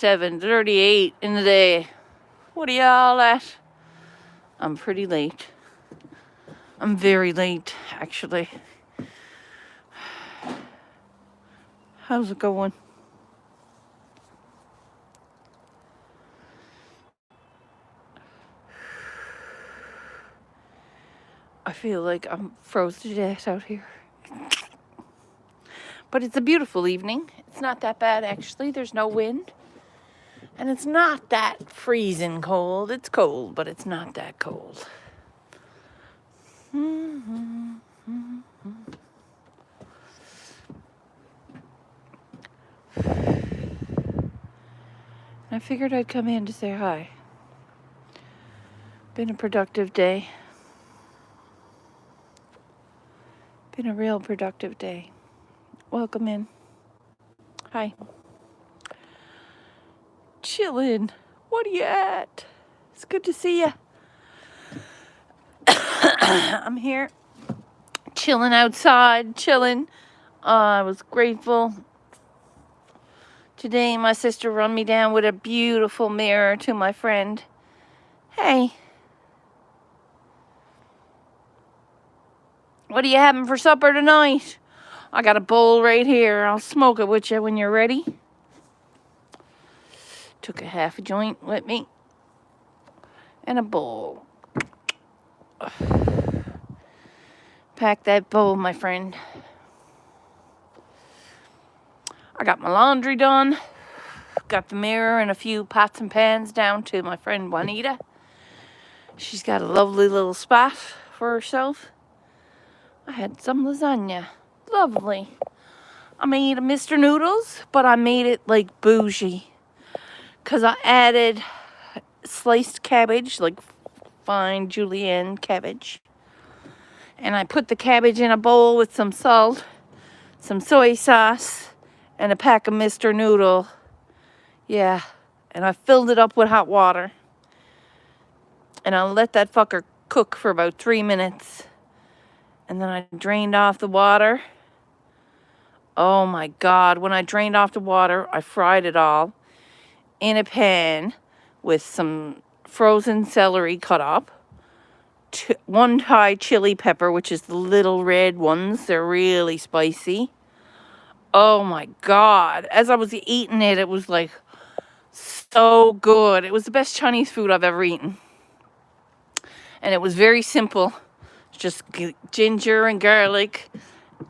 7:38 in the day. What are y'all at? I'm pretty late. I'm very late, actually. How's it going? I feel like I'm frozen to death out here. But it's a beautiful evening. It's not that bad, actually. There's no wind. And it's not that freezing cold. It's cold, but it's not that cold. I figured I'd come in to say hi. Been a productive day. Been a real productive day. Welcome in. Hi. Chillin'. What are you at? It's good to see you. I'm here. Chilling outside. Chilling. I was grateful. Today my sister run me down with a beautiful mirror to my friend. Hey. What are you having for supper tonight? I got a bowl right here. I'll smoke it with you when you're ready. Took a half a joint with me. And a bowl. Pack that bowl, my friend. I got my laundry done. Got the mirror and a few pots and pans down to my friend Juanita. She's got a lovely little spot for herself. I had some lasagna. Lovely. I made a Mr. Noodles, but I made it like bougie. Because I added sliced cabbage, like fine julienne cabbage. And I put the cabbage in a bowl with some salt, some soy sauce, and a pack of Mr. Noodle. Yeah. And I filled it up with hot water. And I let that fucker cook for about 3 minutes. And then I drained off the water. Oh my God. When I drained off the water, I fried it all in a pan with some frozen celery cut up. 1 Thai chili pepper, which is the little red ones. They're really spicy. Oh my God. As I was eating it, it was like so good. It was the best Chinese food I've ever eaten. And it was very simple. Just ginger and garlic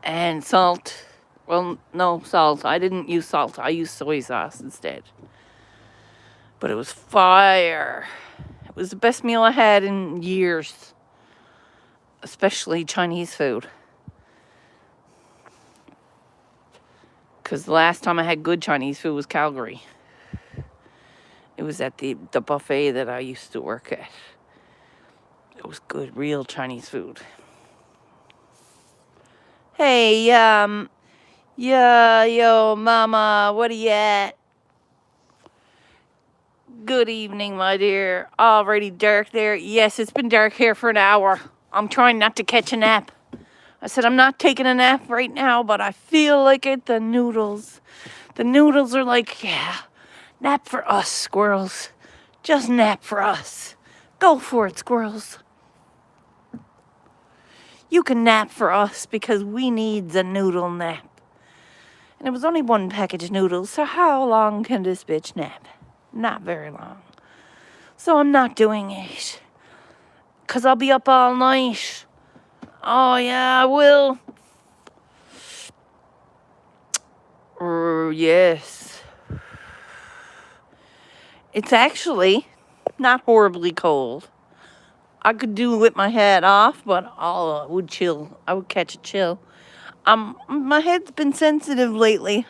and salt. Well, no salt. I didn't use salt. I used soy sauce instead. But it was fire. It was the best meal I had in years. Especially Chinese food. Because the last time I had good Chinese food was Calgary. It was at the buffet that I used to work at. It was good, real Chinese food. Hey, yo, mama, what are you at? Good evening, my dear. Already dark there. Yes, it's been dark here for an hour. I'm trying not to catch a nap. I said I'm not taking a nap right now, but I feel like it. The noodles are like, yeah, nap for us, squirrels. Just nap for us. Go for it, squirrels. You can nap for us because we need the noodle nap. And it was only 1 package of noodles, so how long can this bitch nap? Not very long. So I'm not doing it. Because I'll be up all night. Oh, yeah, I will. Yes. It's actually not horribly cold. I could do with my head off, but I would chill. I would catch a chill. My head's been sensitive lately.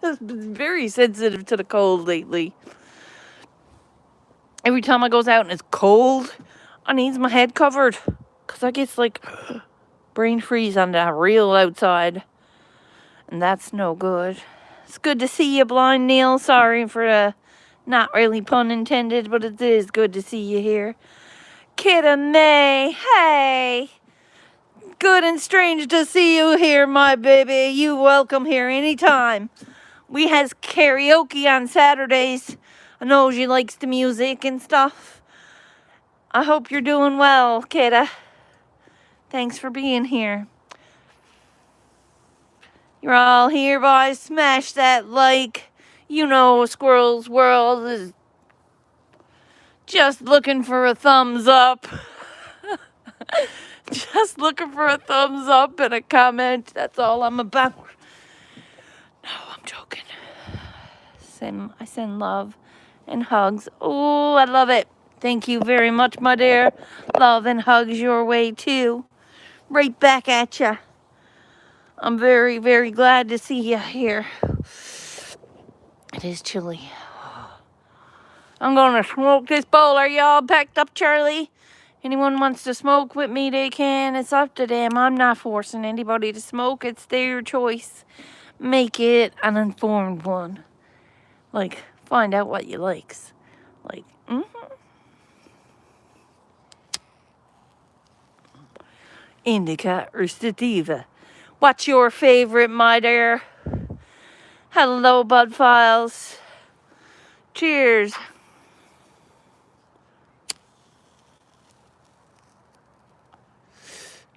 It's been very sensitive to the cold lately. Every time I goes out and it's cold, I needs my head covered. Because I get like brain freeze on the real outside. And that's no good. It's good to see you, Blind Neil. Sorry for not really pun intended, but it is good to see you here. Kidda May, hey. Good and strange to see you here, my baby. You welcome here anytime. We has karaoke on Saturdays. I know she likes the music and stuff. I hope you're doing well, kidda. Thanks for being here. You're all here, boys. Smash that like. You know, Squirrel's World is just looking for a thumbs up. Just looking for a thumbs up and a comment. That's all I'm about. No, I'm joking. I send love and hugs. Oh, I love it. Thank you very much, my dear. Love and hugs your way, too. Right back at ya. I'm very, very glad to see you here. It is chilly. I'm going to smoke this bowl. Are y'all packed up, Charlie? Anyone wants to smoke with me, they can. It's up to them. I'm not forcing anybody to smoke. It's their choice. Make it an informed one. Like, find out what you likes. Like, Indica or sativa. What's your favorite, my dear? Hello, Bud Files. Cheers.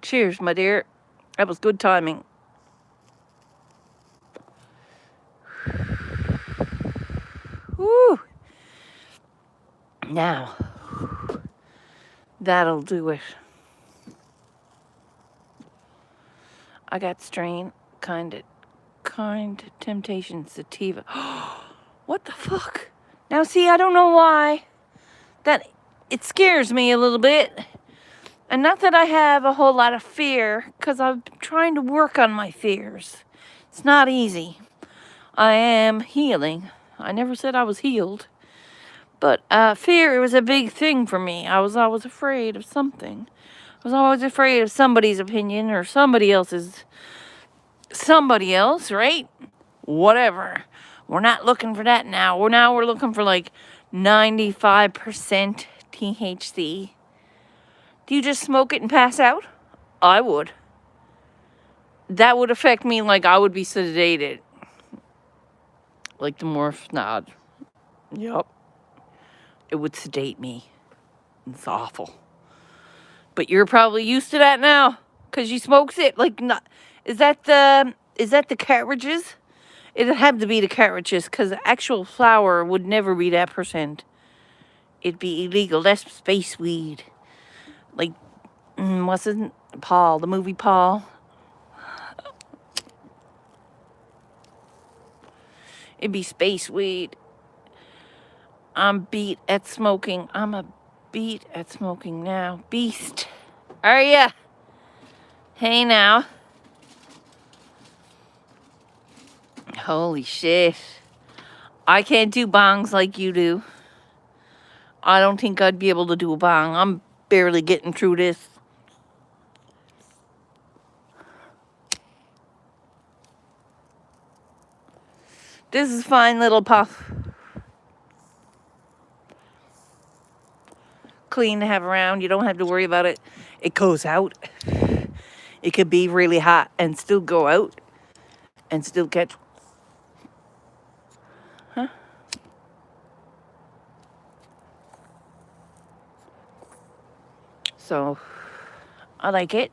Cheers, my dear. That was good timing. Woo. Now, that'll do it. I got strain, kind temptation sativa. What the fuck? Now, see, I don't know why. It scares me a little bit. And not that I have a whole lot of fear, because I'm trying to work on my fears. It's not easy. I am healing. I never said I was healed. But fear was a big thing for me. I was always afraid of something. I was always afraid of somebody's opinion or somebody else's. Somebody else, right? Whatever. We're not looking for that now. We're looking for like 95% THC. Do you just smoke it and pass out? I would. That would affect me like I would be sedated. Like the morph nod. Yup. It would sedate me. It's awful. But you're probably used to that now. Because you smokes it. Like, not. Is that the cartridges? It'd have to be the cartridges. Because the actual flower would never be that percent. It'd be illegal. That's space weed. Like, what's his name? Paul, the movie Paul. It'd be space weed. I'm beat at smoking. I'm a beat at smoking now. Beast. Are ya? Hey now. Holy shit. I can't do bongs like you do. I don't think I'd be able to do a bong. I'm barely getting through this. This is fine, little puff. Clean to have around. You don't have to worry about it. It goes out. It could be really hot and still go out and still catch. Huh? So, I like it.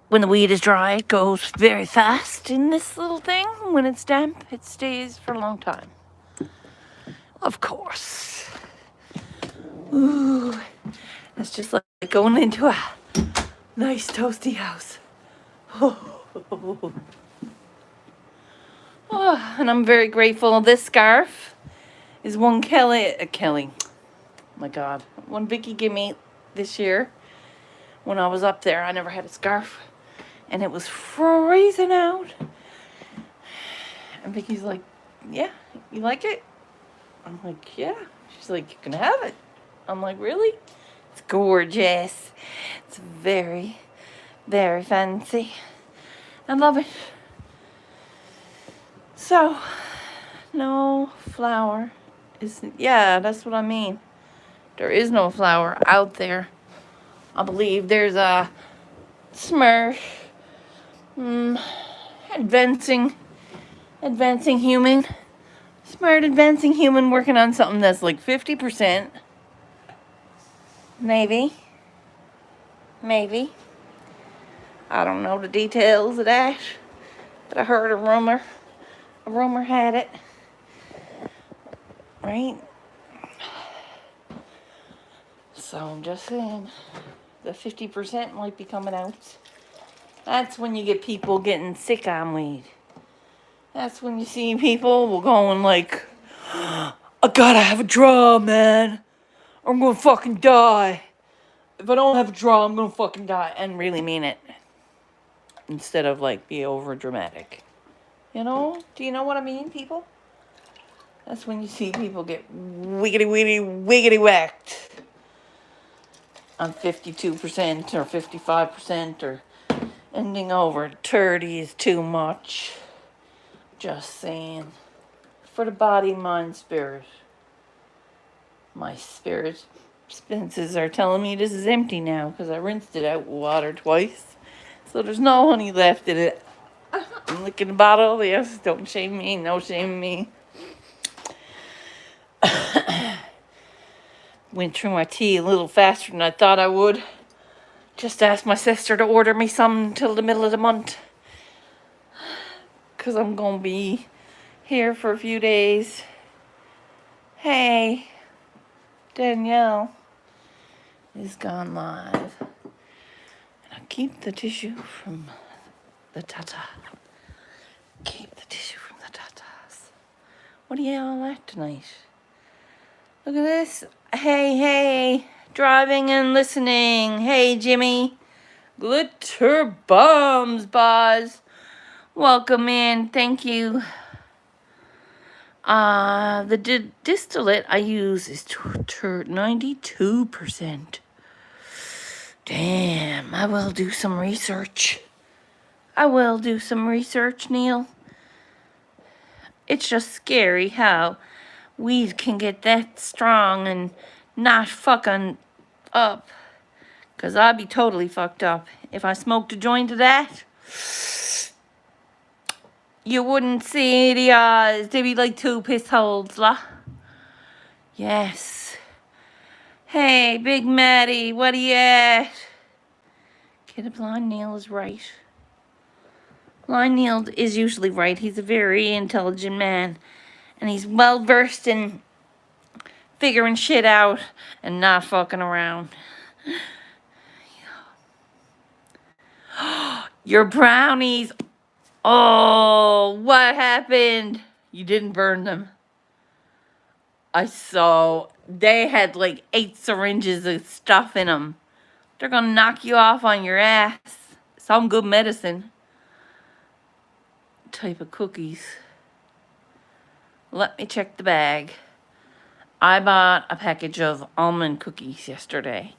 When the weed is dry, it goes very fast in this little thing. When it's damp, it stays for a long time. Of course. Ooh, that's just like going into a nice toasty house. Oh, and I'm very grateful. This scarf is one Kelly. My God, one Vicky gave me this year when I was up there. I never had a scarf. And it was freezing out. And Vicky's like, yeah, you like it? I'm like, yeah. She's like, you can have it. I'm like, really? It's gorgeous. It's very, very fancy. I love it. So, no flower yeah, that's what I mean. There is no flower out there. I believe there's a Smurf advancing Advancing human. Smart advancing human working on something that's like 50%. Maybe. Maybe. I don't know the details of that. But I heard a rumor. A rumor had it. Right? So I'm just saying. The 50% might be coming out. That's when you get people getting sick on weed. That's when you see people going like, I gotta have a draw, man. Or I'm gonna fucking die. If I don't have a draw, I'm gonna fucking die. And really mean it. Instead of like be over dramatic. You know? Do you know what I mean, people? That's when you see people get wiggity whacked on 52% or 55% or ending over 30 is too much. Just saying. For the body, mind, spirit. My spirit senses are telling me this is empty now because I rinsed it out with water twice. So there's no honey left in it. I'm licking the bottle. Yes, don't shame me. No shame me. Went through my tea a little faster than I thought I would. Just asked my sister to order me some till the middle of the month. Because I'm going to be here for a few days. Hey, Danielle is gone live. And I keep the tissue from the tata. Keep the tissue from the tatas. What are y'all at tonight? Look at this. Hey, driving and listening. Hey, Jimmy. Glitter bombs, Boz. Welcome in. Thank you. The distillate I use is 92%. Damn, I will do some research. Neil. It's just scary how weed can get that strong and not fucking up. 'Cause I'd be totally fucked up if I smoked a joint of that. You wouldn't see the eyes. They'd be like two piss holes, lah. Yes. Hey, Big Maddie, what are you at? Kid Blind Neil is right. Blind Neil is usually right. He's a very intelligent man. And he's well versed in figuring shit out and not fucking around. Your brownies. Oh, what happened? You didn't burn them. I saw they had like 8 syringes of stuff in them. They're gonna knock you off on your ass. Some good medicine. Type of cookies. Let me check the bag. I bought a package of almond cookies yesterday.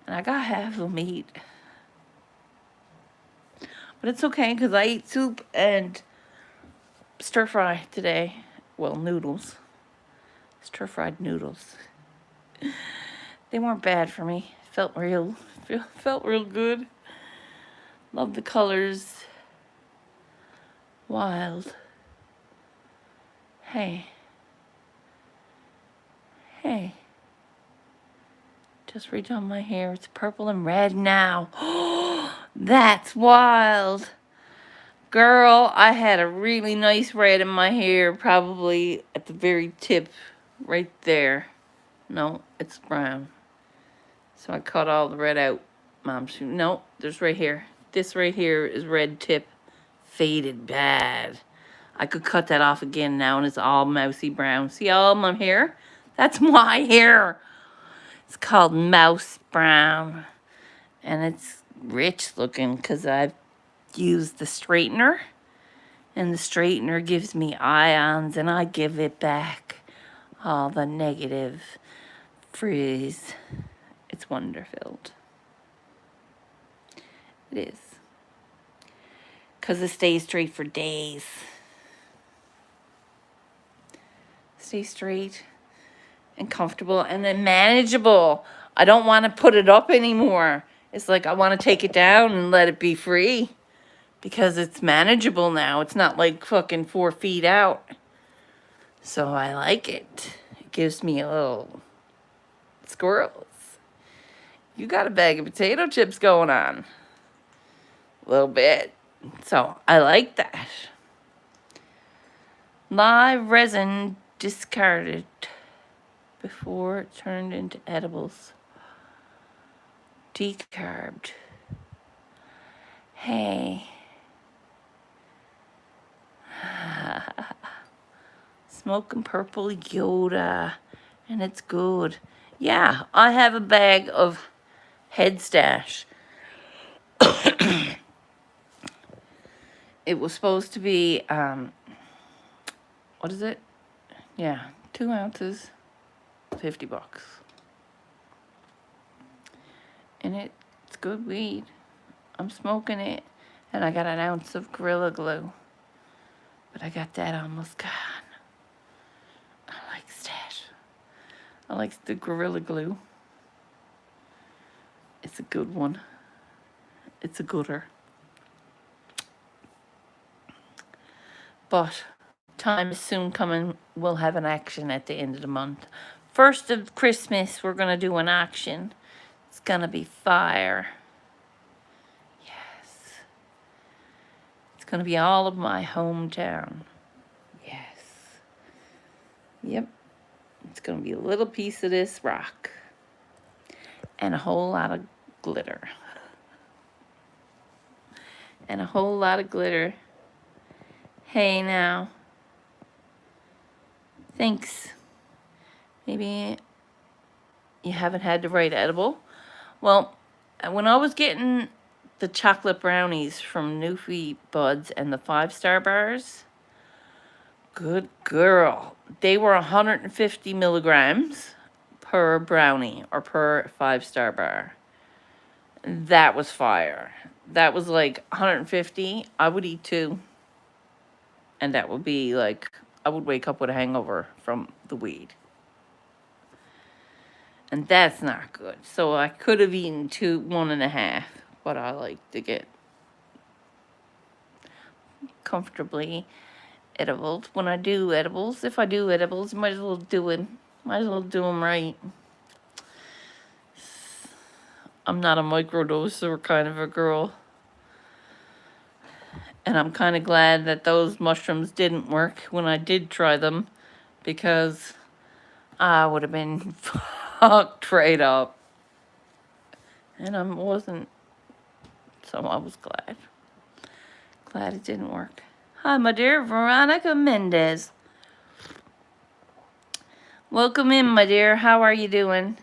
And I got half of them eat. But it's okay because I ate soup and stir fry today. Well, noodles. Stir-fried noodles. They weren't bad for me. Felt real good. Love the colors. Wild. Hey. Just redone my hair. It's purple and red now. That's wild. Girl, I had a really nice red in my hair, probably at the very tip, right there. No, it's brown. So I cut all the red out. No, there's right here. This right here is red tip. Faded bad. I could cut that off again now and it's all mousy brown. See all my hair? That's my hair. It's called mouse brown. And it's rich looking because I've used the straightener. And the straightener gives me ions and I give it back all the negative frizz. It's wonder-filled. It is. Because it stays straight for days. Stay straight and comfortable and then manageable. I don't want to put it up anymore. It's like I want to take it down and let it be free. because it's manageable now. It's not like fucking 4 feet out. So I like it. It gives me a little squirrels. You got a bag of potato chips going on. A little bit. So I like that. Live resin discarded before it turned into edibles. Decarbed. Hey. Smoking purple Yoda. And it's good. Yeah, I have a bag of Head Stash. It was supposed to be, what is it? Yeah, 2 ounces, $50. And it's good weed. I'm smoking it, and I got an ounce of Gorilla Glue. But I got that almost gone. I like Stash. I like the Gorilla Glue. It's a good one. It's a gooder. But time is soon coming. We'll have an action at the end of the month. First of Christmas, we're going to do an action. It's going to be fire. Yes. It's going to be all of my hometown. Yes. Yep. It's going to be a little piece of this rock. And a whole lot of glitter. And a whole lot of glitter. Hey now. Thanks. Maybe you haven't had the right edible. Well, when I was getting the chocolate brownies from Newfie Buds and the 5-star bars, good girl. They were 150 milligrams per brownie or per 5-star bar. That was fire. That was like 150. I would eat 2. And that would be like, I would wake up with a hangover from the weed. And that's not good. So I could have eaten 1.5, but I like to get comfortably edibles. When I do edibles, if I do edibles, might as well do them right. I'm not a microdoser kind of a girl. And I'm kind of glad that those mushrooms didn't work when I did try them, because I would have been fucked right up. And I wasn't, so I was glad. Glad it didn't work. Hi, my dear Veronica Mendez. Welcome in, my dear. How are you doing?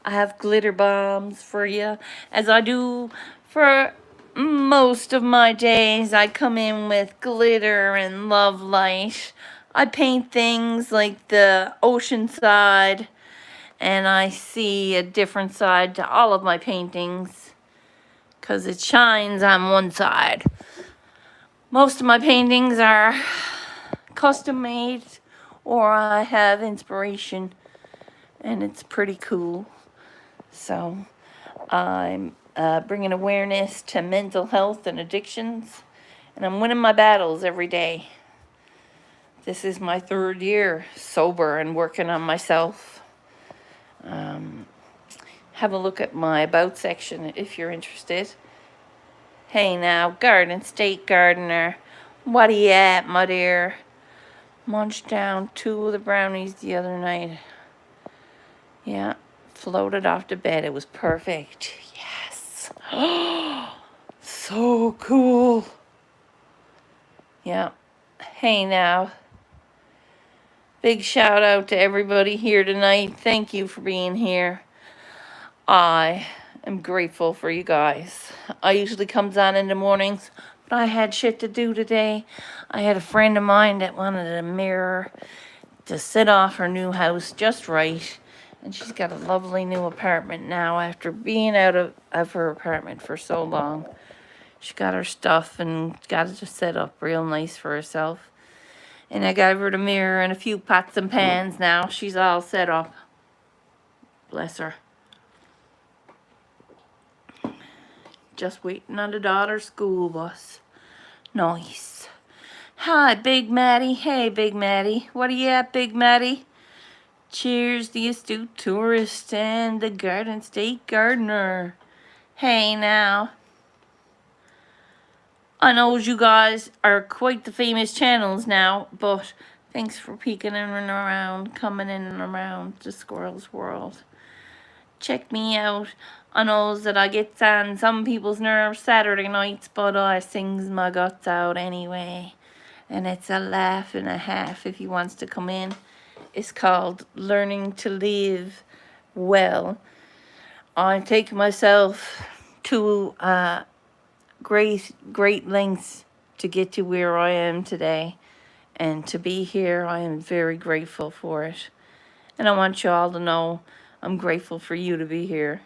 I have glitter bombs for you, as I do for most of my days. I come in with glitter and love light. I paint things like the ocean side, and I see a different side to all of my paintings, because it shines on one side. Most of my paintings are custom made, or I have inspiration, and it's pretty cool. So I'm bringing awareness to mental health and addictions, and I'm winning my battles every day. This is my 3rd year sober and working on myself. Have a look at my about section if you're interested. Hey now, Garden State Gardener, what are you at, my dear? Munched down 2 of the brownies the other night. Yeah, floated off to bed. It was perfect. Yes. So cool. Yeah. Hey now. Big shout out to everybody here tonight. Thank you for being here. I am grateful for you guys. I usually comes on in the mornings, but I had shit to do today. I had a friend of mine that wanted a mirror to sit off her new house just right. And she's got a lovely new apartment now after being out of her apartment for so long. She got her stuff and got it just set up real nice for herself. And I got her the mirror and a few pots and pans now. She's all set up. Bless her. Just waiting on the daughter's school bus. Nice. Hi, Big Maddie. Hey, Big Maddie. What are you at, Big Maddie? Cheers, the astute tourist and the Garden State gardener. Hey, now. I know you guys are quite the famous channels now, but thanks for peeking in and around, coming in and around the squirrel's world. Check me out. I know that I get on some people's nerves Saturday nights, but I sings my guts out anyway. And it's a laugh and a half if he wants to come in. It's called Learning to Live Well. I take myself to great lengths to get to where I am today. And to be here, I am very grateful for it. And I want you all to know I'm grateful for you to be here.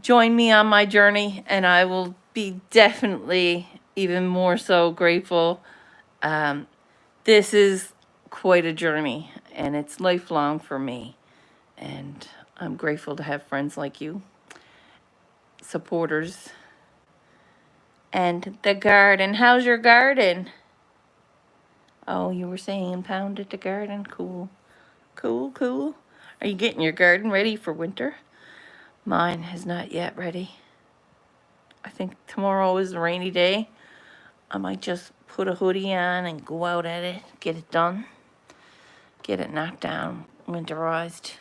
Join me on my journey, and I will be definitely even more so grateful. This is quite a journey, and it's lifelong for me. And I'm grateful to have friends like you, supporters, and the garden. How's your garden? Oh, you were saying pounded the garden? Cool. Cool. Are you getting your garden ready for winter? Mine is not yet ready. I think tomorrow is a rainy day. I might just put a hoodie on and go out at it, get it done, get it knocked down, winterized.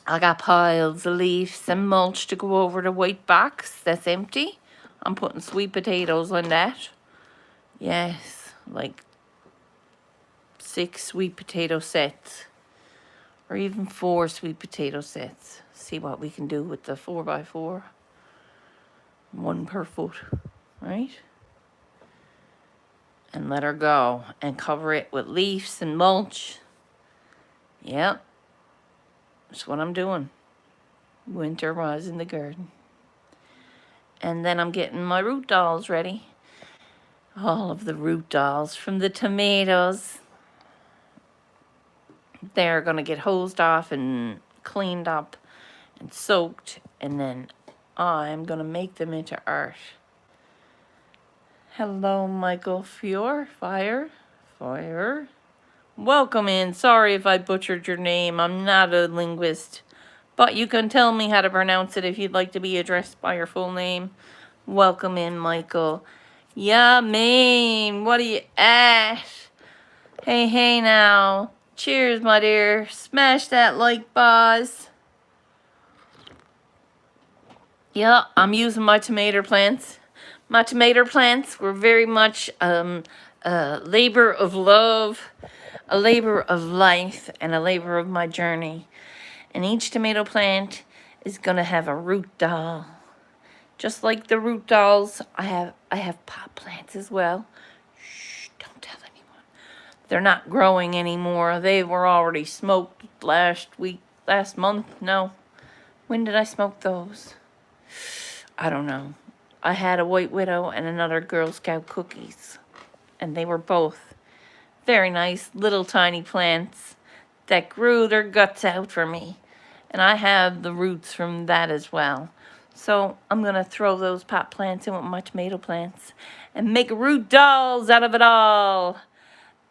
I got piles of leaves and mulch to go over the white box that's empty. I'm putting sweet potatoes on that. Yes, like 6 sweet potato sets. Or even 4 sweet potato sets. See what we can do with the 4x4. 1 per foot, right? And let her go. And cover it with leaves and mulch. Yep. That's what I'm doing. Winter was in the garden. And then I'm getting my root dolls ready. All of the root dolls from the tomatoes. They're going to get hosed off and cleaned up and soaked, and then I'm going to make them into art. Hello, Michael Fire. Welcome in. Sorry if I butchered your name. I'm not a linguist, but you can tell me how to pronounce it if you'd like to be addressed by your full name. Welcome in, Michael. Yeah, Maine. What are you at? Hey now. Cheers, my dear. Smash that like, boss. Yeah, I'm using my tomato plants. My tomato plants were very much a labor of love, a labor of life, and a labor of my journey. And each tomato plant is going to have a root doll. Just like the root dolls, I have pot plants as well. Shh, don't tell anyone. They're not growing anymore. They were already smoked last month. No. When did I smoke those? I don't know. I had a White Widow and another Girl Scout cookies. And they were both very nice little tiny plants that grew their guts out for me. And I have the roots from that as well. So I'm going to throw those pot plants in with my tomato plants and make root dolls out of it all.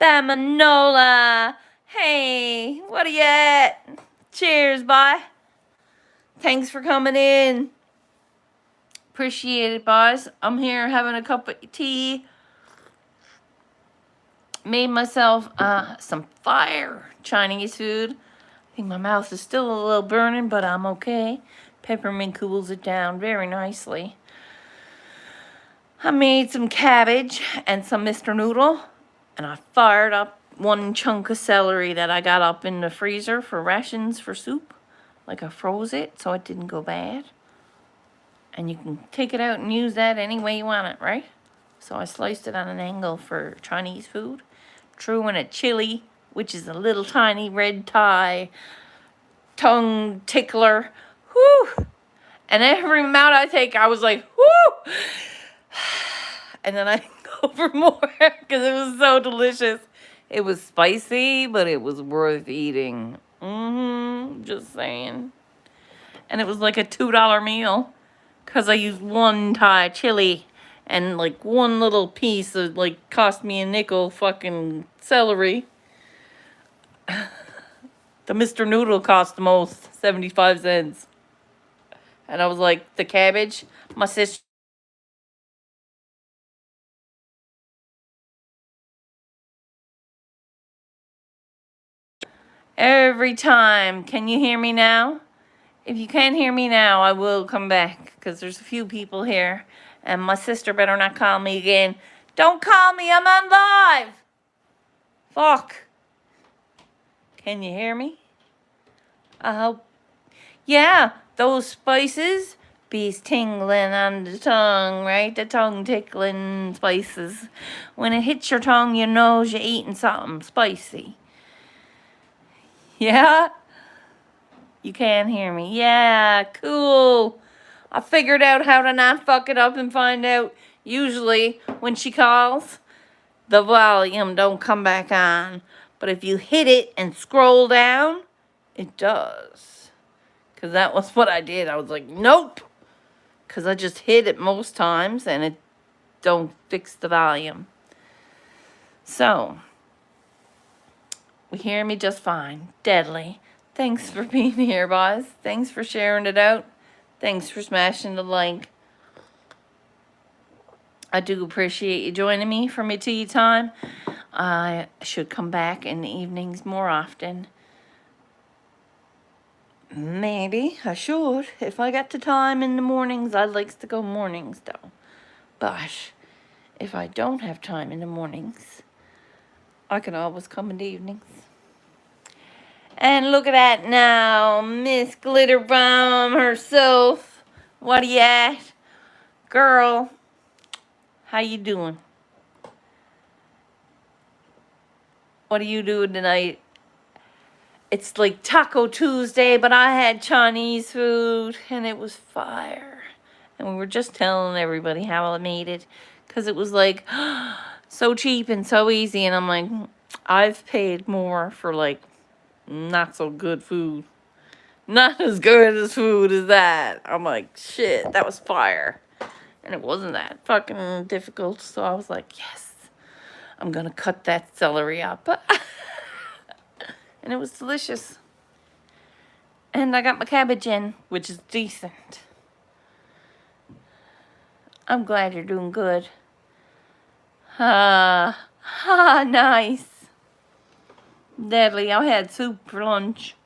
Bamanola. Hey, what are you at? Cheers, bye. Thanks for coming in. Appreciate it, boys. I'm here having a cup of tea. Made myself some fire Chinese food. I think my mouth is still a little burning, but I'm okay. Peppermint cools it down very nicely. I made some cabbage and some Mr. Noodle. And I fired up 1 chunk of celery that I got up in the freezer for rations for soup. Like I froze it so it didn't go bad. And you can take it out and use that any way you want it, right? So I sliced it on an angle for Chinese food. Threw in a chili, which is a little tiny red Thai tongue tickler. Whew! And every amount I take, I was like, whoo! And then I go for more because it was so delicious. It was spicy, but it was worth eating. Just saying. And it was like a $2 meal. Because I used one Thai chili and like one little piece of like cost me a nickel fucking celery. The Mr. Noodle cost the most, 75 cents. And I was like, the cabbage, my sister. Every time. Can you hear me now? If you can't hear me now, I will come back because there's a few people here. And my sister better not call me again. Don't call me, I'm on live. Fuck. Can you hear me? I hope. Yeah, those spices bees tingling on the tongue, right? The tongue tickling spices. When it hits your tongue, you know you're eating something spicy. Yeah? You can't hear me. Yeah, cool. I figured out how to not fuck it up and find out. Usually, when she calls, the volume don't come back on. But if you hit it and scroll down, it does. Because that was what I did. I was like, nope. Because I just hit it most times and it don't fix the volume. So, we hear me just fine. Deadly. Thanks for being here, boys. Thanks for sharing it out. Thanks for smashing the like. I do appreciate you joining me for my tea time. I should come back in the evenings more often. Maybe I should. If I got the time in the mornings, I'd like to go mornings though. But if I don't have time in the mornings, I can always come in the evenings. And look at that now, Miss Glitterbomb herself. What are you at? Girl, how you doing? What are you doing tonight? It's like Taco Tuesday, but I had Chinese food, and it was fire. And we were just telling everybody how I made it, because it was like so cheap and so easy. And I'm like, I've paid more for like not so good food. Not as good as food as that. I'm like, shit, that was fire. And it wasn't that fucking difficult. So I was like, yes, I'm going to cut that celery up. And it was delicious. And I got my cabbage in, which is decent. I'm glad you're doing good. Nice. Deadly. I had soup for lunch.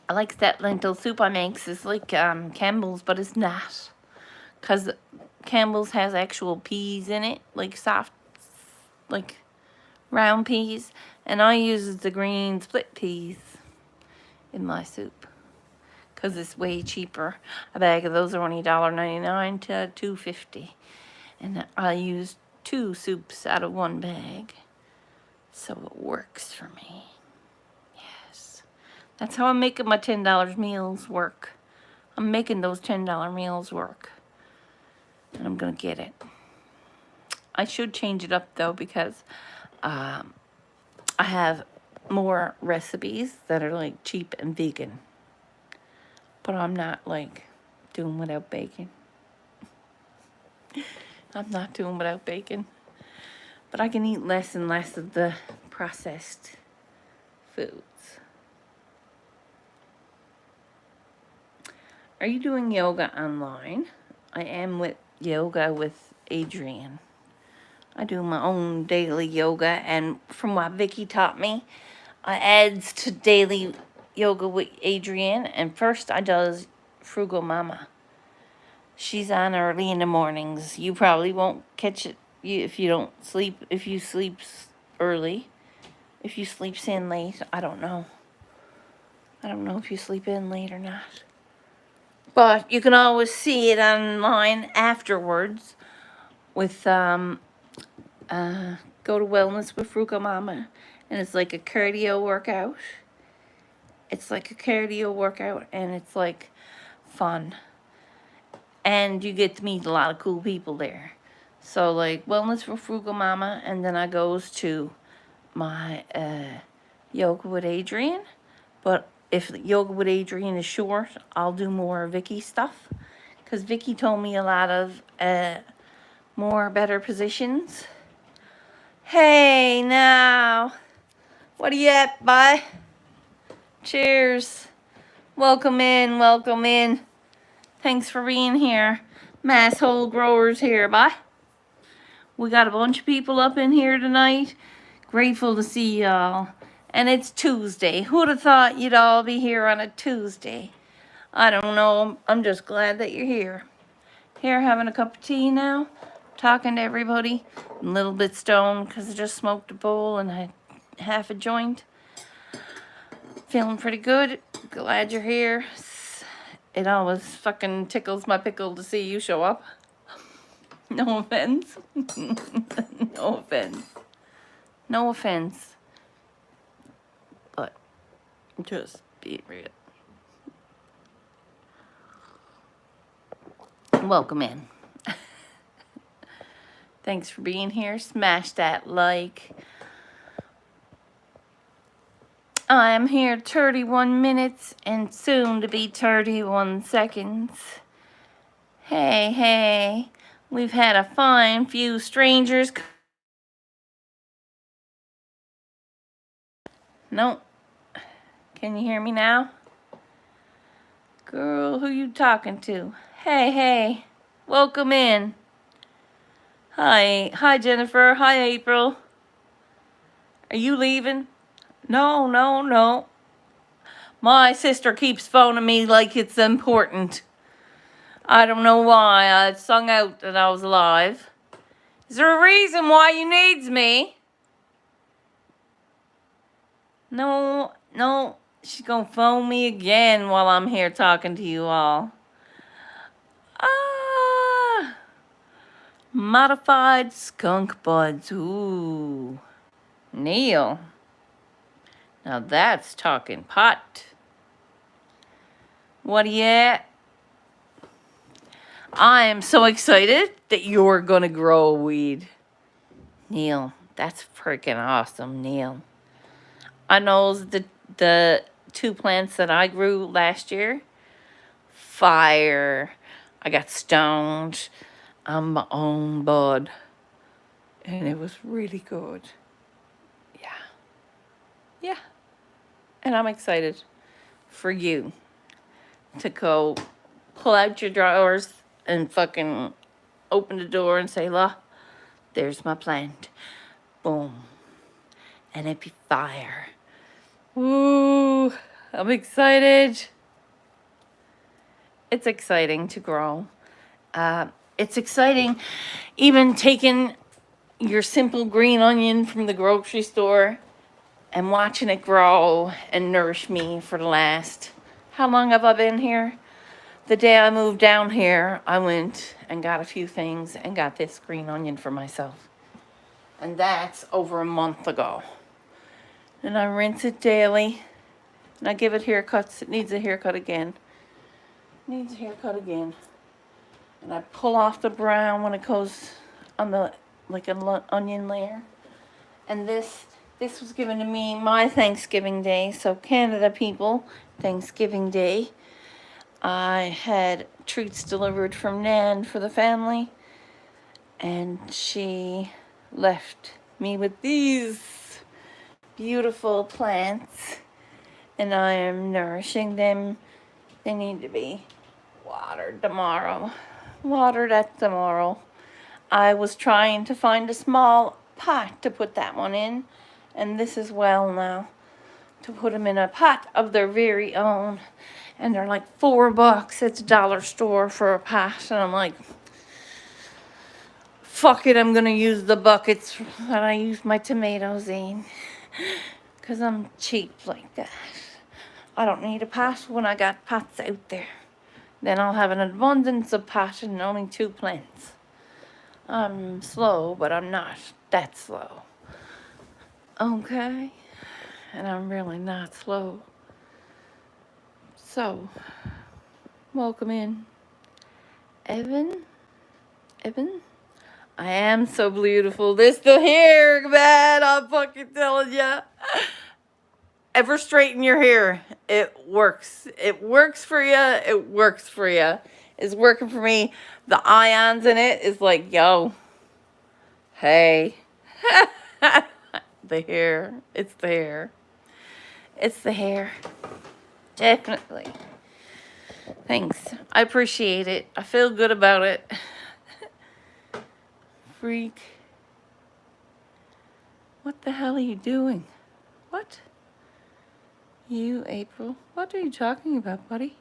I like that lentil soup I makes. It's like Campbell's, but it's not. Because Campbell's has actual peas in it, like soft, like round peas. And I use the green split peas in my soup. Because it's way cheaper. A bag of those are only $1.99 to $2.50. And I use 2 soups out of 1 bag. So it works for me. Yes. That's how I'm making my $10 meals work. I'm making those $10 meals work. And I'm going to get it. I should change it up though because I have more recipes that are like cheap and vegan. But I'm not like doing without bacon. I'm not doing without bacon. But I can eat less and less of the processed foods. Are you doing yoga online? I am with yoga with Adriene. I do my own daily yoga, and from what Vicky taught me, I adds to daily yoga with Adriene, and first I does Frugal Mama. She's on early in the mornings. You probably won't catch it if you don't sleep, if you sleep early. If you sleeps in late, I don't know. I don't know if you sleep in late or not. But you can always see it online afterwards with, go to Wellness with Frugal Mama. And it's like a cardio workout. It's like a cardio workout and it's like fun. And you get to meet a lot of cool people there. So like Wellness for Frugal Mama, and then I goes to my yoga with Adriene. But if Yoga with Adriene is short, I'll do more Vicky stuff. Because Vicky told me a lot of more better positions. Hey, now. What are you at, bye? Cheers. Welcome in, welcome in. Thanks for being here. Masshole growers here, bye. We got a bunch of people up in here tonight. Grateful to see y'all. And it's Tuesday. Who'd have thought you'd all be here on a Tuesday? I don't know. I'm just glad that you're here. Here having a cup of tea now. Talking to everybody. I'm a little bit stoned because I just smoked a bowl and had half a joint. Feeling pretty good. Glad you're here. It always fucking tickles my pickle to see you show up. No offense. No offense. No offense. But just be real. Welcome in. Thanks for being here. Smash that like. I'm here 31 minutes and soon to be 31 seconds. Hey, hey. We've had a fine few strangers. Nope. Can you hear me now? Girl, who you talking to? Hey, hey. Welcome in. Hi. Hi, Jennifer. Hi, April. Are you leaving? No, no, no. My sister keeps phoning me like it's important. I don't know why. I sung out that I was alive. Is there a reason why you needs me? No, no. She's gonna phone me again while I'm here talking to you all. Ah. Modified skunk buds. Ooh. Neil. Now that's talking pot. What are you at? I am so excited that you're gonna grow a weed. Neil, that's freaking awesome, Neil. I know the two plants that I grew last year. Fire. I got stoned. I'm my own bud. And it was really good. Yeah. Yeah. And I'm excited for you to go pull out your drawers and fucking open the door and say, "La, there's my plant." Boom. And it be fire. Woo. I'm excited. It's exciting to grow. It's exciting even taking your simple green onion from the grocery store and watching it grow and nourish me for the last, how long have I been here? The day I moved down here, I went and got a few things and got this green onion for myself. And that's over a month ago. And I rinse it daily. And I give it haircuts. It needs a haircut again. Needs a haircut again. And I pull off the brown when it goes on the, like an onion layer. And this was given to me my Thanksgiving Day. So Canada people, Thanksgiving Day. I had treats delivered from Nan for the family. And she left me with these beautiful plants. And I am nourishing them. They need to be watered tomorrow. Watered at tomorrow. I was trying to find a small pot to put that one in. And this as well now. To put them in a pot of their very own. And they're like $4. It's a dollar store for a pot. And I'm like, fuck it, I'm gonna use the buckets that I use my tomatoes in. Because I'm cheap like that. I don't need a pot when I got pots out there. Then I'll have an abundance of pot and only 2 plants. I'm slow, but I'm not that slow. Okay? And I'm really not slow. So, welcome in. Evan? I am so beautiful. This the hair, man. I'm fucking telling ya. ever straighten your hair, it works. It works for you. It works for you. It's working for me. The ions in it is like, yo, hey. The hair. It's the hair. It's the hair. Definitely. Thanks. I appreciate it. I feel good about it. Freak. What the hell are you doing? What? You, April? What are you talking about, buddy?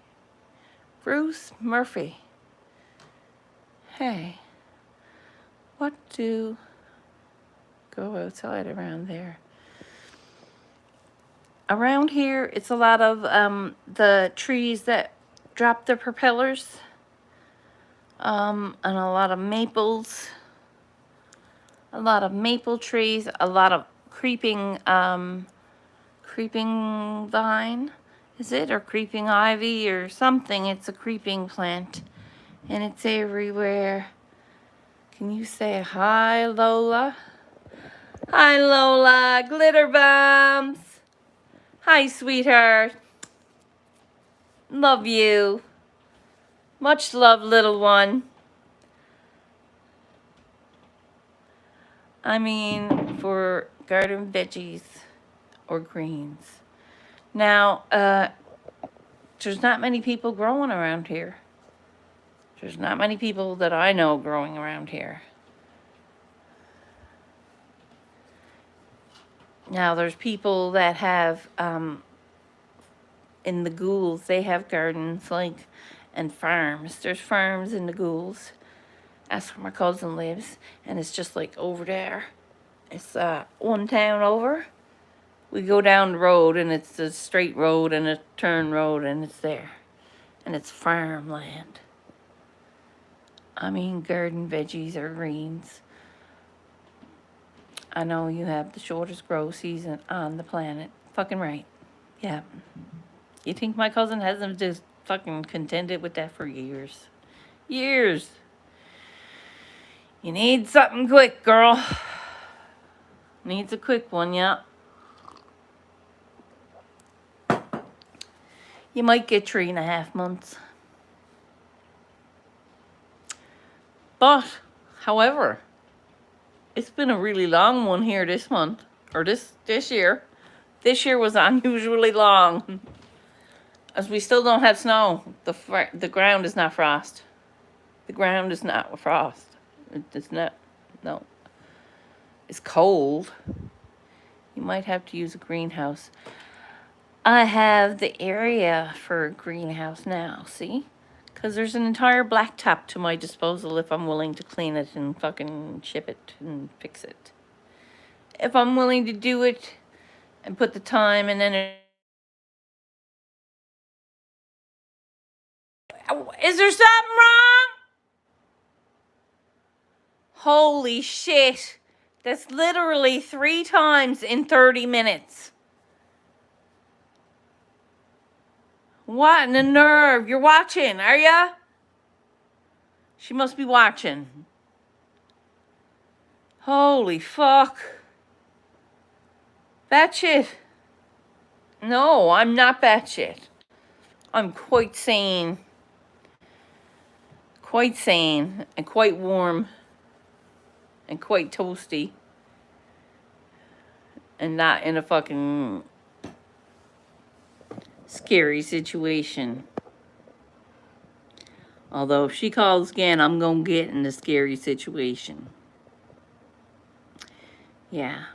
Bruce Murphy. Hey. What do... Go outside around there. Around here, it's a lot of the trees that drop their propellers. And a lot of maples. A lot of maple trees. A lot of creeping vine. Is it? Or creeping ivy or something. It's a creeping plant. And it's everywhere. Can you say hi, Lola? Hi, Lola. Glitter bombs. Hi, sweetheart. Love you. Much love, little one. I mean, for garden veggies or greens. Now, there's not many people growing around here. There's not many people that I know growing around here. Now, there's people that have, in the Ghouls, they have gardens, like, and farms. There's farms in the Ghouls. That's where my cousin lives, and it's just like over there. It's one town over. We go down the road, and it's a straight road and a turn road, and it's there. And it's farmland. I mean, garden veggies or greens. I know you have the shortest grow season on the planet. Fucking right. Yeah. You think my cousin hasn't just fucking contended with that for years? Years. You need something quick, girl. Needs a quick one, yeah. You might get 3.5 months. But, however, it's been a really long one here this month. Or this year. This year was unusually long. As we still don't have snow. The ground is not frost. The ground is not frost. It's not, no. It's cold. You might have to use a greenhouse. I have the area for a greenhouse now, see? Because there's an entire blacktop to my disposal if I'm willing to clean it and fucking ship it and fix it. If I'm willing to do it and put the time and energy. Is there something wrong? Holy shit. That's literally 3 times in 30 minutes. What in the nerve? You're watching, are ya? She must be watching. Holy fuck. Batshit. No, I'm not batshit. I'm quite sane. Quite sane and quite warm and quite toasty. And not in a fucking scary situation. Although if she calls again, I'm gonna get in a scary situation. Yeah.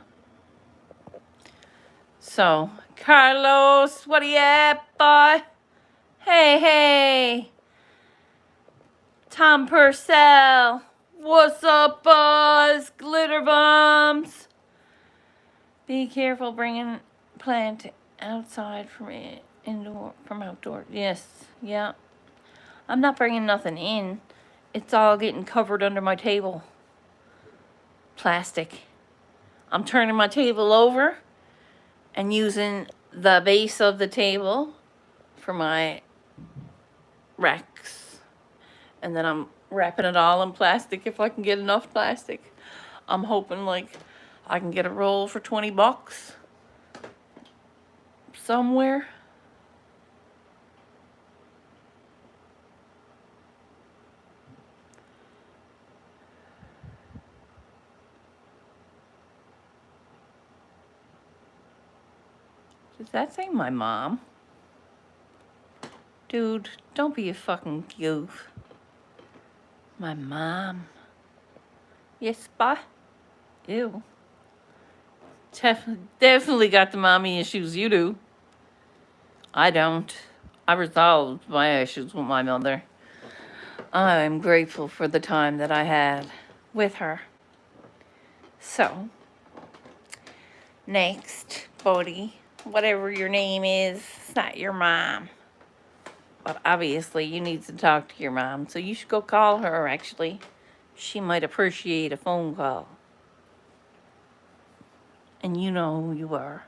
So, Carlos, what are you at, boy? Hey, hey. Tom Purcell. What's up, buzz? Glitter bombs. Be careful bringing plant outside from outdoor. Yes, yeah. I'm not bringing nothing in. It's all getting covered under my table. Plastic. I'm turning my table over and using the base of the table for my racks. And then I'm wrapping it all in plastic if I can get enough plastic. I'm hoping like I can get a roll for $20. somewhere. Does that say my mom? Dude, don't be a fucking goof. My mom. Yes, ba? Ew. Definitely got the mommy issues you do. I don't. I resolved my issues with my mother. I'm grateful for the time that I had with her. So, next, Bodhi, whatever your name is, it's not your mom. But obviously, you need to talk to your mom, so you should go call her, actually. She might appreciate a phone call. And you know who you are.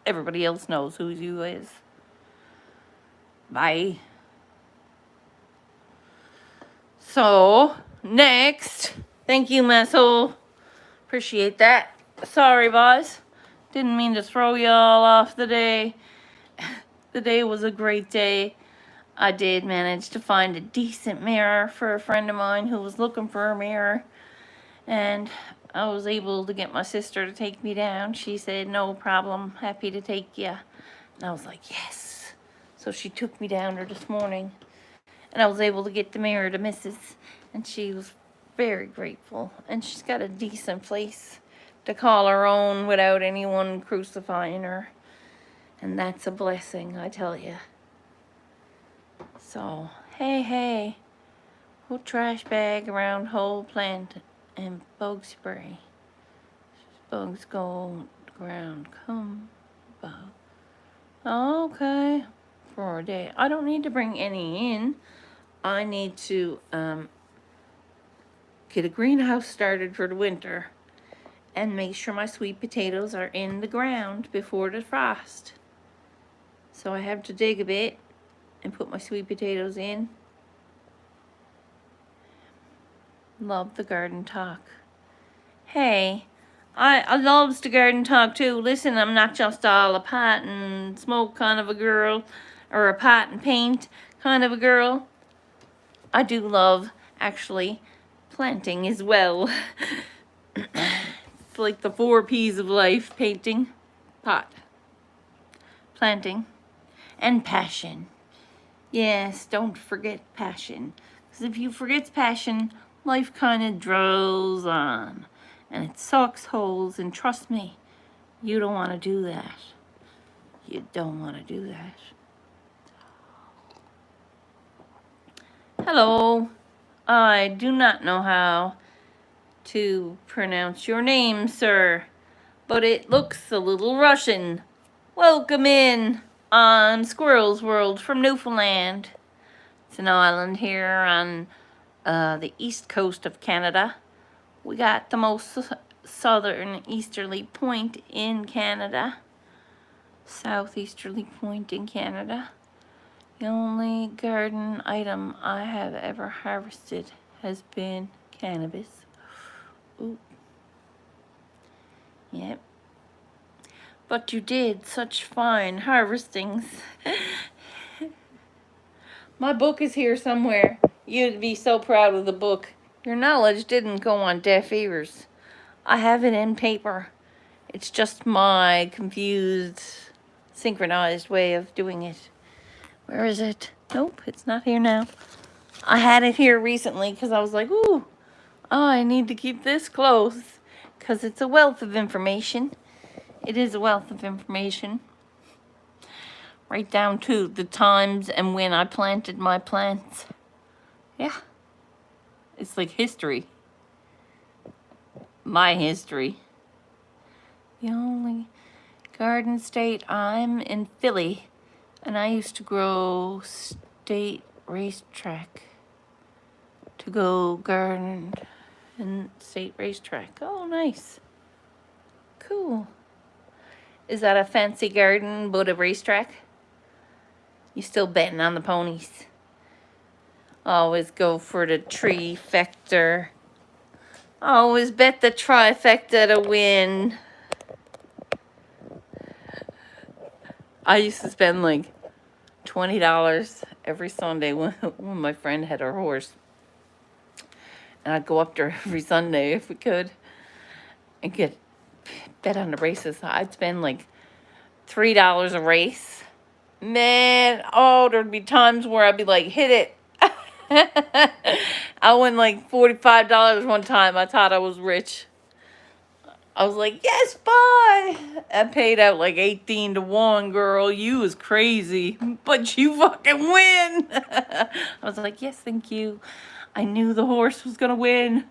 Everybody else knows who you is. Bye. So, next. Thank you, Messel. Appreciate that. Sorry, boss. Didn't mean to throw y'all off the day. The day was a great day. I did manage to find a decent mirror for a friend of mine who was looking for a mirror. And I was able to get my sister to take me down. She said, no problem, happy to take you. And I was like, yes. So she took me down there this morning. And I was able to get the mirror to Mrs. And she was very grateful. And she's got a decent place to call her own without anyone crucifying her. And that's a blessing, I tell you. So, hey, whole trash bag around whole plant and bug spray. Bugs go ground, come bug. Okay, for a day. I don't need to bring any in. I need to get a greenhouse started for the winter and make sure my sweet potatoes are in the ground before the frost. So I have to dig a bit and put my sweet potatoes in. Love the garden talk. Hey, I loves the garden talk too. Listen, I'm not just all a pot and smoke kind of a girl or a pot and paint kind of a girl. I do love, actually, planting as well. It's like the 4 P's of life: painting, pot, planting, and passion. Yes, don't forget passion. Because if you forget passion, life kind of draws on. And it sucks holes, and trust me, you don't want to do that. You don't want to do that. Hello. I do not know how to pronounce your name, sir, but it looks a little Russian. Welcome in on Squirrel's World from Newfoundland. It's an island here on the east coast of Canada. We got the most southern easterly point in Canada. Southeasterly point in Canada. The only garden item I have ever harvested has been cannabis. Ooh. Yep. But you did such fine harvestings. My book is here somewhere. You'd be so proud of the book. Your knowledge didn't go on deaf ears. I have it in paper. It's just my confused, synchronized way of doing it. Where is it? Nope, it's not here now. I had it here recently because I was like, ooh, I need to keep this close because it's a wealth of information. It is a wealth of information. Right down to the times and when I planted my plants. Yeah. It's like history. My history. The only garden state, I'm in Philly. And I used to grow state racetrack to go garden in state racetrack. Oh, nice. Cool. Is that a fancy garden but a racetrack? You still betting on the ponies? Always go for the trifecta. Always bet the trifecta to win. I used to spend like $20 every Sunday when my friend had her horse. And I'd go up there every Sunday if we could and get bet on the races. I'd spend like $3 a race. Man, oh, there'd be times where I'd be like, hit it. I won like $45 one time. I thought I was rich. I was like, yes, bye. I paid out like 18 to 1, girl. You was crazy, but you fucking win. I was like, yes, thank you. I knew the horse was going to win.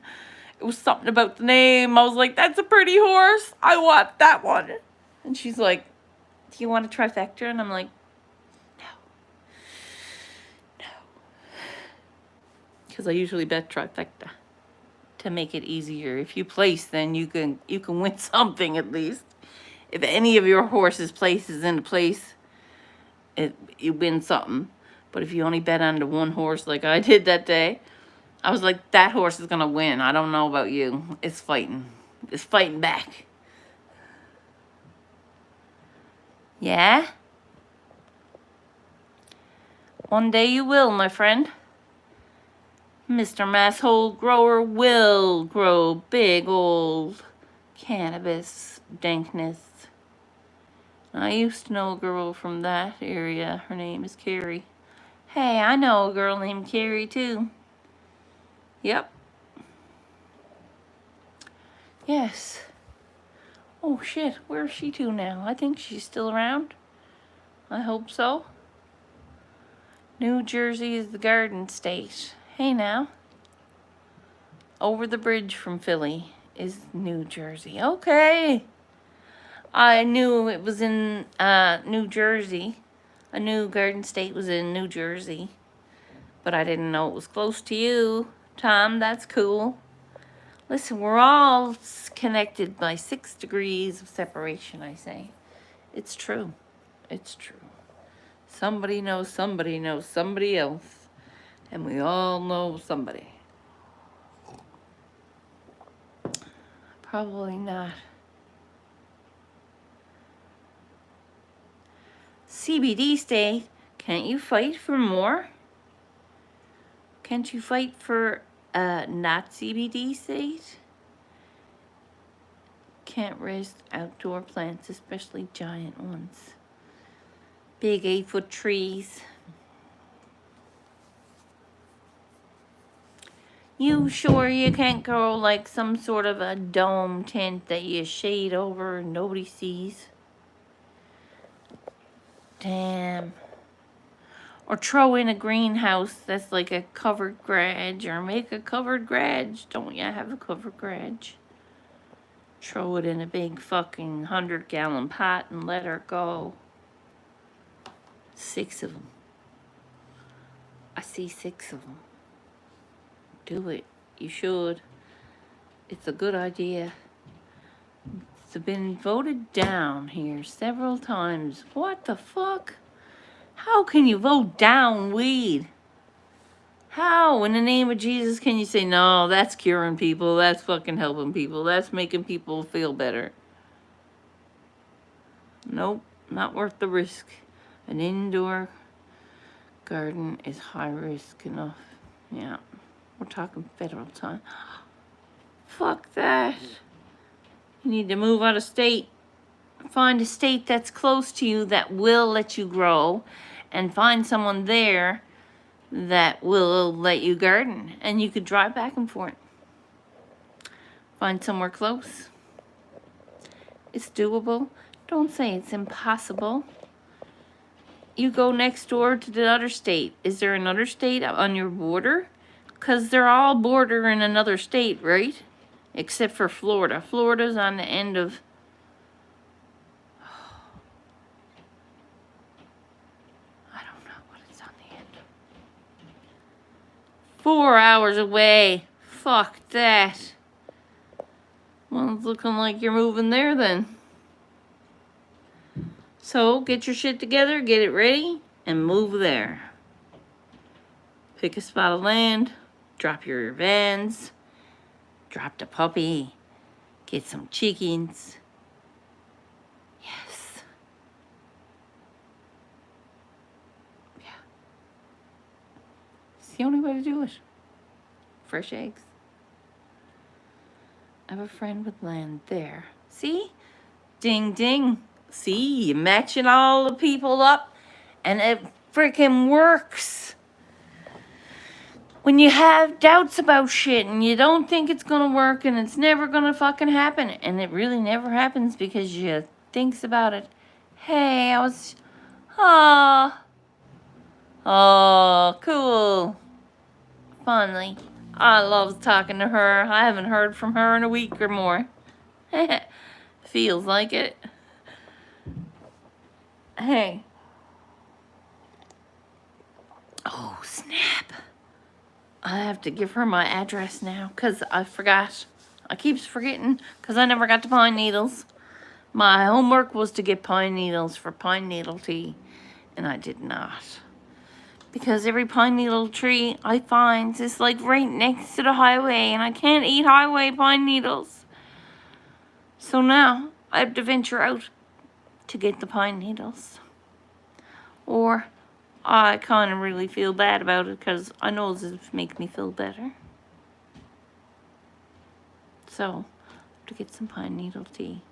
It was something about the name. I was like, that's a pretty horse. I want that one. And she's like, do you want a trifecta? And I'm like, no. Because I usually bet trifecta to make it easier. If you place, then you can win something at least. If any of your horses places into place, you win something. But if you only bet on the one horse like I did that day, I was like, that horse is gonna win. I don't know about you. It's fighting. It's fighting back. Yeah? One day you will, my friend. Mr. Masshole Grower will grow big old cannabis dankness. I used to know a girl from that area. Her name is Carrie. Hey, I know a girl named Carrie too. Yep. Yes. Oh shit, where's she to now? I think she's still around. I hope so. New Jersey is the Garden State. Hey now. Over the bridge from Philly is New Jersey. Okay. I knew it was in New Jersey. I knew Garden State was in New Jersey. But I didn't know it was close to you, Tom. That's cool. Listen, we're all connected by 6 degrees of separation, I say. It's true. It's true. Somebody knows somebody else. And we all know somebody. Probably not. CBD state, can't you fight for more? Can't you fight for not CBD state? Can't raise outdoor plants, especially giant ones. Big 8-foot trees. You sure you can't grow like some sort of a dome tent that you shade over and nobody sees? Damn. Or throw in a greenhouse that's like a covered garage, or make a covered garage. Don't you have a covered garage? Throw it in a big fucking 100-gallon pot and let her go. 6 of them. I see 6 of them. Do it. You should. It's a good idea. It's been voted down here several times. What the fuck? How can you vote down weed? How, in the name of Jesus, can you say, no, that's curing people, that's fucking helping people, that's making people feel better? Nope, not worth the risk. An indoor garden is high risk enough. Yeah, we're talking federal time. Fuck that. You need to move out of state. Find a state that's close to you that will let you grow, and find someone there that will let you garden, and you could drive back and forth. Find somewhere close. It's doable. Don't say it's impossible. You go next door to the other state. Is there another state on your border? Because they're all border in another state, right? Except for Florida. Florida's on the end of... I don't know what it's on the end of. 4 hours away. Fuck that. Well, it's looking like you're moving there then. So, get your shit together, get it ready, and move there. Pick a spot of land, drop your vans, drop the puppy, get some chickens. Yes. the only way to do it. Fresh eggs. I have a friend with land there. See? Ding, ding. See, matching all the people up, and it freaking works. When you have doubts about shit and you don't think it's gonna work and it's never gonna fucking happen, and it really never happens because you thinks about it. Hey, oh, cool. Finally. I love talking to her. I haven't heard from her in a week or more. Feels like it. Hey. Oh, snap. I have to give her my address now because I forgot. I keep forgetting because I never got to pine needles. My homework was to get pine needles for pine needle tea, and I did not. Because every pine needle tree I find is like right next to the highway, and I can't eat highway pine needles. So now I have to venture out to get the pine needles. Or I kind of really feel bad about it because I know this makes me feel better. So, to get some pine needle tea.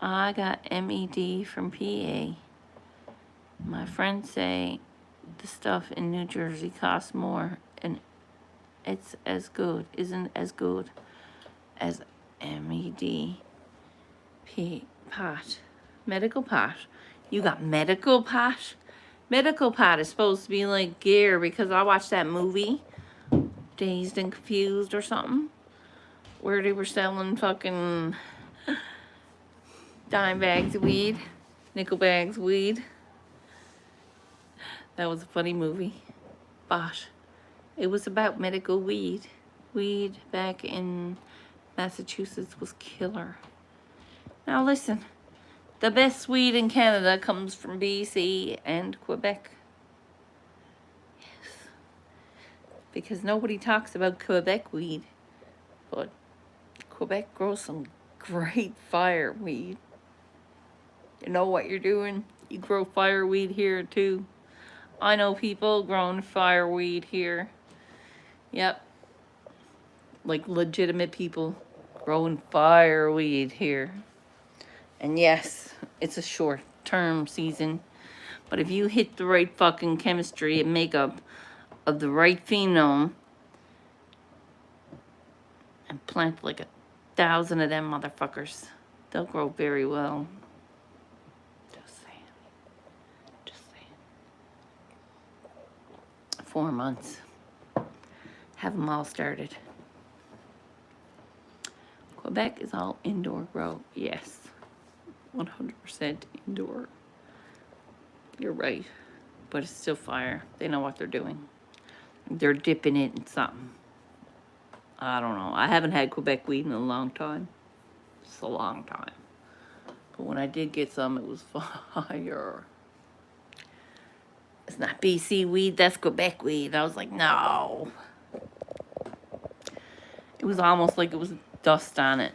I got MED from PA. My friends say the stuff in New Jersey costs more and it's isn't as good as MED pot. Medical pot. You got medical pot? Medical pot is supposed to be like gear because I watched that movie, Dazed and Confused or something, where they were selling fucking dime bags of weed, nickel bags of weed. That was a funny movie. But it was about medical weed. Weed back in Massachusetts was killer. Now listen, the best weed in Canada comes from BC and Quebec. Yes. Because nobody talks about Quebec weed. But Quebec grows some great fireweed. You know what you're doing? You grow fireweed here too. I know people growing fireweed here. Yep. Like legitimate people growing fireweed here. And yes, it's a short-term season. But if you hit the right fucking chemistry and makeup of the right phenome and plant like 1,000 of them motherfuckers, they'll grow very well. Just saying. Just saying. 4 months. Have them all started. Quebec is all indoor grow. Yes. 100% indoor. You're right. But it's still fire. They know what they're doing. They're dipping it in something. I don't know. I haven't had Quebec weed in a long time. It's a long time. But when I did get some, it was fire. It's not BC weed, that's Quebec weed. I was like, no. It was almost like it was dust on it.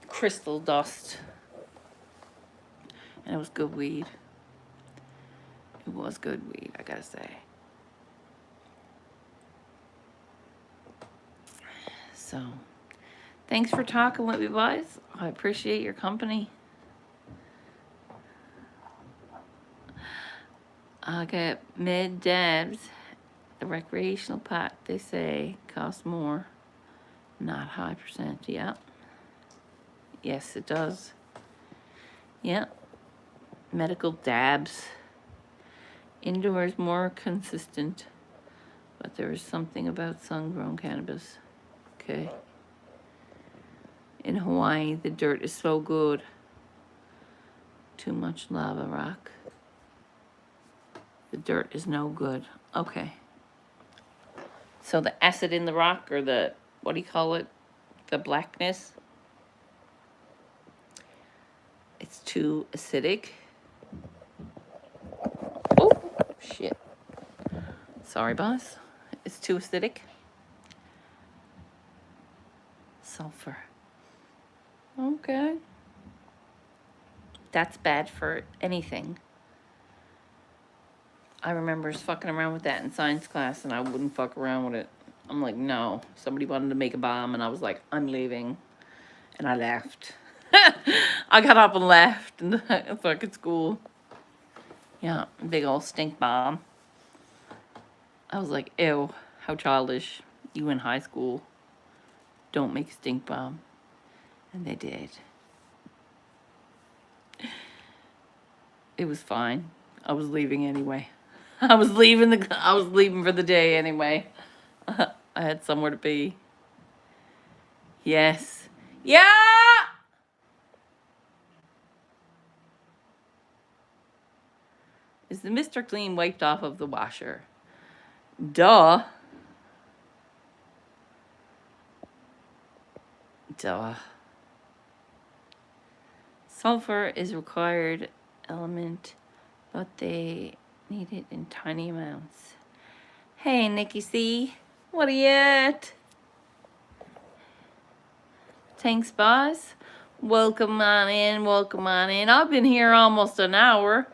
Crystal dust. And it was good weed. It was good weed, I gotta say. So, thanks for talking with me, boys. I appreciate your company. I got Med Dabs, the recreational pot, they say, costs more. Not high percent, yeah. Yes, it does. Yeah. Medical dabs. Indoor is more consistent, but there is something about sun-grown cannabis. Okay. In Hawaii, the dirt is so good. Too much lava rock. The dirt is no good. Okay. So the acid in the rock, or the, what do you call it? The blackness. It's too acidic. Oh, shit. Sorry, boss. It's too acidic. Sulfur. Okay. That's bad for anything. I remember fucking around with that in science class, and I wouldn't fuck around with it. I'm like, no. Somebody wanted to make a bomb, and I was like, I'm leaving. And I left. I got up and left in the fucking school. Yeah, big old stink bomb. I was like, ew, how childish. You in high school. Don't make a stink bomb. And they did. It was fine. I was leaving anyway. I was leaving for the day anyway. I had somewhere to be. Yes. Yeah! Is the Mr. Clean wiped off of the washer? Duh. Duh. Sulfur is required element, but they need it in tiny amounts. Hey, Nikki C. What are you at? Thanks, boss. Welcome on in, welcome on in. I've been here almost an hour.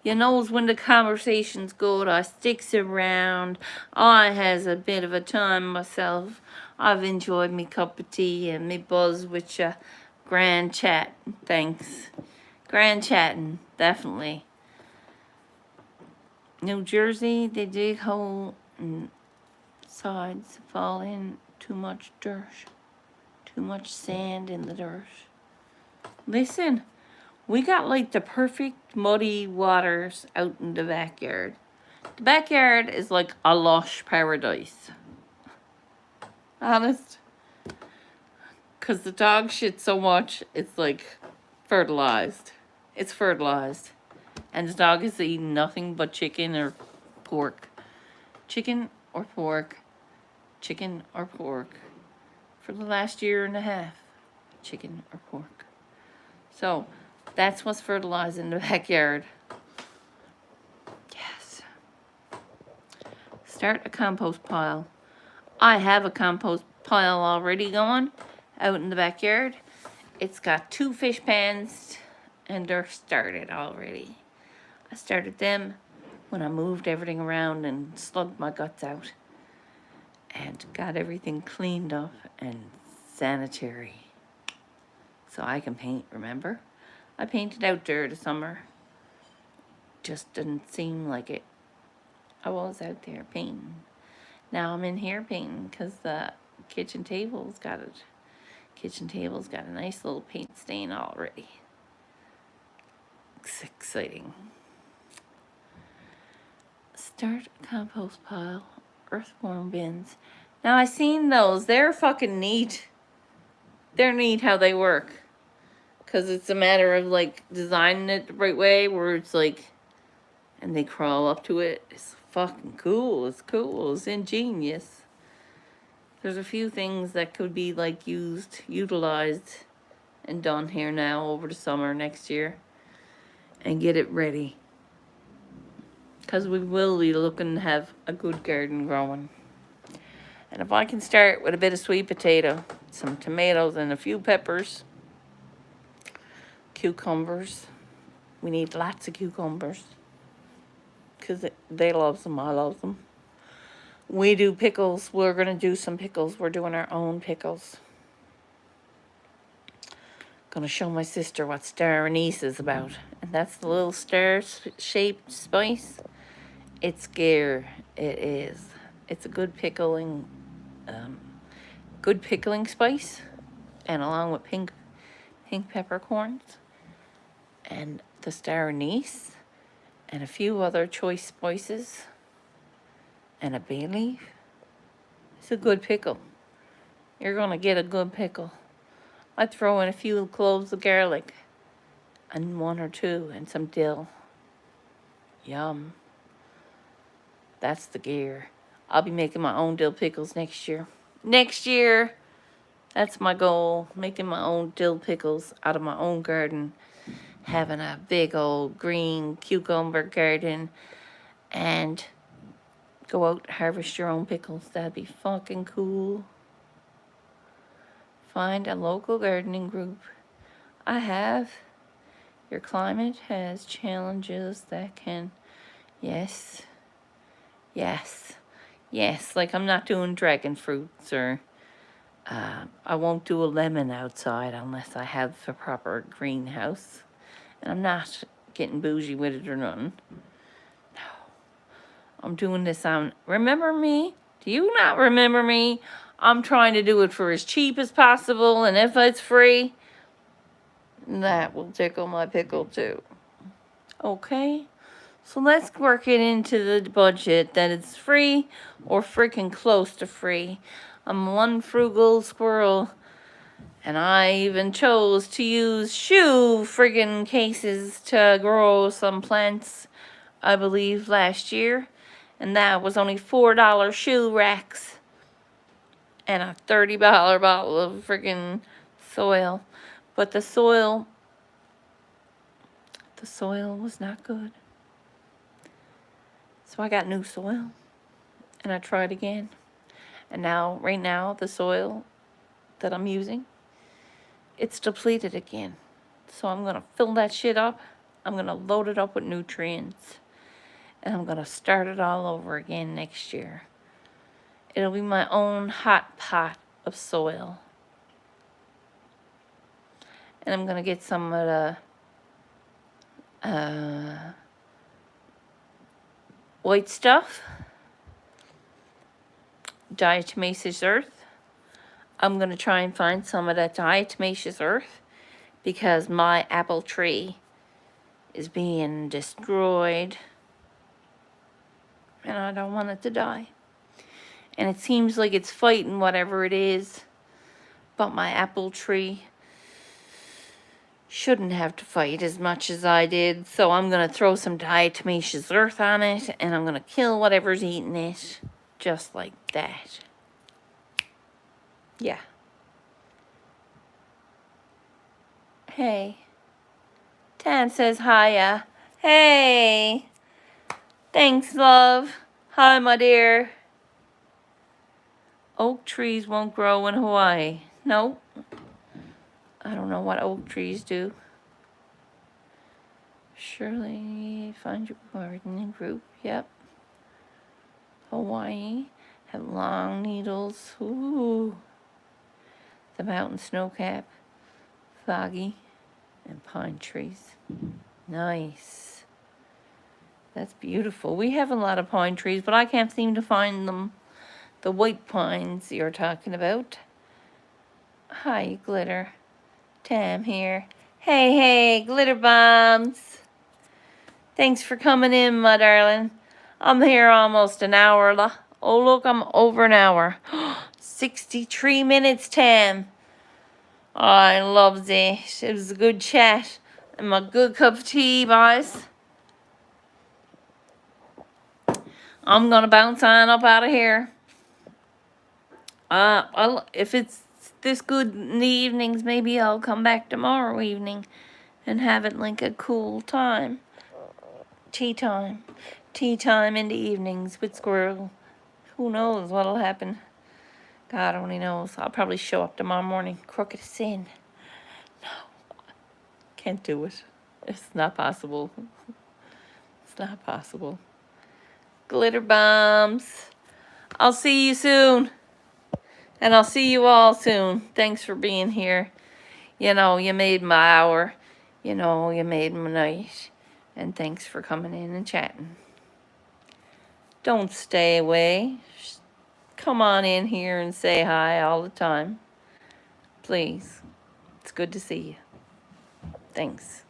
You knows when the conversation's good, I sticks around. I has a bit of a time myself. I've enjoyed me cup of tea and me buzz with ya. Grand chat, thanks. Grand chatting, definitely. New Jersey, they dig hole and sides fall in too much dirt. Too much sand in the dirt. Listen, we got like the perfect muddy waters out in the backyard. The backyard is like a lush paradise. Honest. Because the dog shit so much, it's like fertilized. It's fertilized. And the dog is eating nothing but chicken or pork. Chicken or pork. Chicken or pork. For the last year and a half. Chicken or pork. So, that's what's fertilized in the backyard. Yes. Start a compost pile. I have a compost pile already going out in the backyard. It's got 2 fish pans and they're started already. I started them when I moved everything around and slugged my guts out and got everything cleaned up and sanitary. So I can paint, remember? I painted out there the summer. Just didn't seem like it. I was out there painting. Now I'm in here painting because the kitchen table's got it. Kitchen table's got a nice little paint stain already. It's exciting. Start a compost pile. Earthworm bins. Now I seen those. They're fucking neat. They're neat how they work. Because it's a matter of like designing it the right way where it's like, and they crawl up to it. It's fucking cool. It's cool. It's ingenious. There's a few things that could be like utilized and done here now over the summer next year. And get it ready. Because we will be looking to have a good garden growing. And if I can start with a bit of sweet potato, some tomatoes and a few peppers, cucumbers. We need lots of cucumbers. Because they love them, I love them. We do pickles. We're going to do some pickles. We're doing our own pickles. Going to show my sister what star anise is about. And that's the little star-shaped spice. It's gear. It is. It's a good pickling spice. And along with pink peppercorns. And the star anise. And a few other choice spices. And a bay leaf. It's a good pickle. You're going to get a good pickle. I throw in a few cloves of garlic. And 1 or 2. And some dill. Yum. That's the gear. I'll be making my own dill pickles next year. Next year! That's my goal. Making my own dill pickles out of my own garden. Having a big old green cucumber garden. And go out and harvest your own pickles. That'd be fucking cool. Find a local gardening group. I have. Your climate has challenges that can, yes, Yes. Yes, like I'm not doing dragon fruits or I won't do a lemon outside unless I have the proper greenhouse. And I'm not getting bougie with it or nothing. No. I'm doing this on, remember me? Do you not remember me? I'm trying to do it for as cheap as possible, and if it's free, that will tickle my pickle too. Okay? So let's work it into the budget that it's free or freaking close to free. I'm one frugal squirrel, and I even chose to use shoe friggin' cases to grow some plants, I believe, last year. And that was only $4 shoe racks and a $30 bottle of friggin' soil. But the soil was not good. So I got new soil and I tried again. And now, right now, the soil that I'm using, it's depleted again. So I'm gonna fill that shit up. I'm gonna load it up with nutrients. And I'm gonna start it all over again next year. It'll be my own hot pot of soil. And I'm gonna get some of the white stuff, diatomaceous earth. I'm gonna try and find some of that diatomaceous earth because my apple tree is being destroyed and I don't want it to die. And it seems like it's fighting whatever it is, but my apple tree shouldn't have to fight as much as I did. So I'm gonna throw some diatomaceous earth on it and I'm gonna kill whatever's eating it, just like that. Yeah. Hey. Tam says hiya. Hey. Thanks, love. Hi, my dear. Oak trees won't grow in Hawaii. Nope. I don't know what oak trees do. Surely find your gardening group. Yep. Hawaii have long needles. Ooh. The mountain snowcap, foggy, and pine trees. Nice. That's beautiful. We have a lot of pine trees, but I can't seem to find them. The white pines you're talking about. Hi, Glitter. Tam here. Hey, glitter bombs. Thanks for coming in, my darling. I'm here almost an hour. Oh, look, I'm over an hour. 63 minutes, Tam. I loved it. It was a good chat. And my good cup of tea, boys. I'm gonna bounce on up out of here. If it's this good in the evenings, maybe I'll come back tomorrow evening and have it like a cool time. Tea time. Tea time in the evenings with Squirrel. Who knows what'll happen? God only knows. I'll probably show up tomorrow morning crooked as sin. No, can't do it. It's not possible. It's not possible. Glitter bombs. I'll see you soon. And I'll see you all soon. Thanks for being here. You know, you made my hour. You know, you made my night. And thanks for coming in and chatting. Don't stay away. Come on in here and say hi all the time. Please. It's good to see you. Thanks.